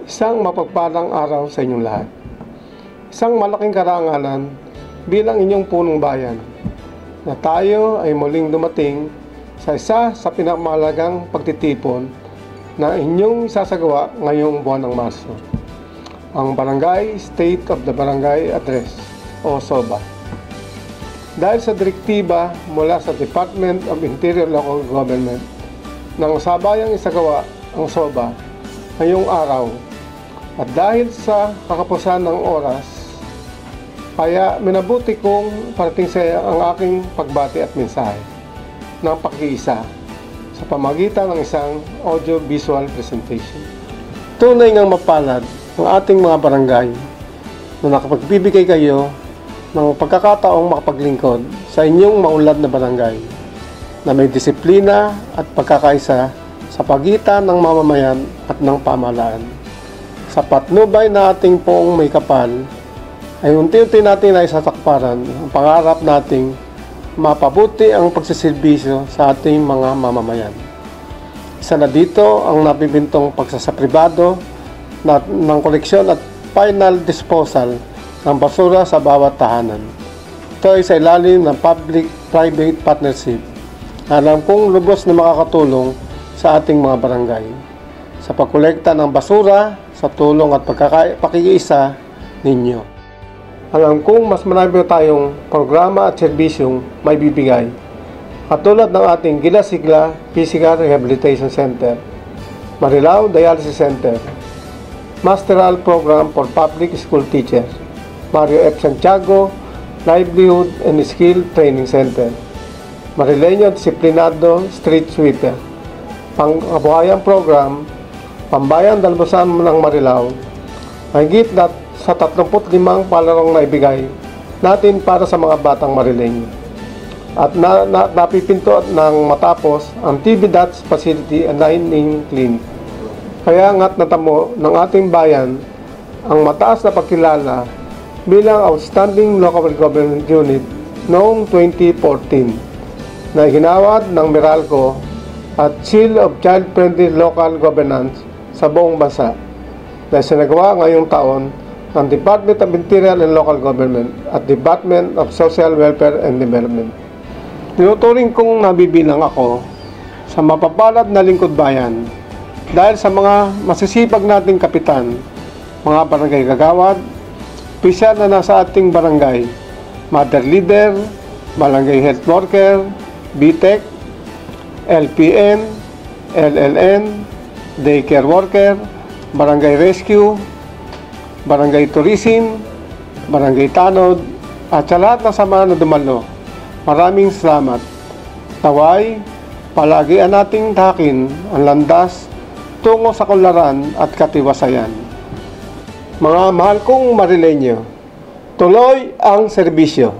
Isang mapagpalang araw sa inyong lahat. Isang malaking karangalan bilang inyong punong bayan na tayo ay muling dumating sa isa sa pinakamahalagang pagtitipon na inyong isasagawa ngayong buwan ng Marso, ang Barangay State of the Barangay Address o SOBA. Dahil sa direktiba mula sa Department of Interior Local Government nang sabayang isagawa ang SOBA ngayong araw, at dahil sa kakapusan ng oras, kaya minabuti kong parating sa ang aking pagbati at mensahe ng pakikiisa sa pamagitan ng isang audio-visual presentation. Tunay ngang mapalad ng ating mga barangay na nakapagbibigay kayo ng pagkakataong makapaglingkod sa inyong maunlad na barangay na may disiplina at pagkakaisa sa pagitan ng mamamayan at ng pamahalaan. Sa patnubay na ating poong may kapal, ay unti-unti natin naisatakparan ang pangarap nating mapabuti ang pagsiservisyo sa ating mga mamamayan. Isa na dito ang napipintong pagsasapribado ng koleksyon at final disposal ng basura sa bawat tahanan. Ito ay sa ilalim ng public-private partnership. Alam kong lubos na makakatulong sa ating mga barangay sa pagkolekta ng basura sa tulong at pakikiisa ninyo. Alam kong mas marami tayong programa at serbisyong may bibigay, katulad ng ating Gila-Sigla Physical Rehabilitation Center, Marilao Dialysis Center, Masteral Program for Public School Teachers, Mario F. Santiago Livelihood and Skill Training Center, Marileño Disciplinado Street Sweeper, Pangkabuhayan Program, Pambayang Dalbusan ng Marilao, higit na sa 35 palarong na ibigay natin para sa mga batang Marileño. At napipinto ng matapos ang TB DOTS Facility and Dining Clinic. Kaya nga't natamo ng ating bayan ang mataas na pagkilala bilang Outstanding Local Government Unit noong 2014 na ginawad ng Meralco at Seal of Child-Friendly Local Governance sa buong bansa na sinagawa ngayong taon ng Department of Interior and Local Government at Department of Social Welfare and Development. Tinuturing kong nabibilang ako sa mapapalad na lingkod bayan dahil sa mga masisipag nating kapitan, mga barangay kagawad, opisyal na nasa ating barangay, mother leader, barangay health worker, BTEC, LPN, LLN, daycare worker, barangay rescue, barangay tourism, barangay tanod, at sa lahat ng sama na dumalo. Maraming salamat. Naway, palagian nating takin ang landas tungo sa kunlaran at katiwasayan. Mga mahal kong Marileño, tuloy ang serbisyo.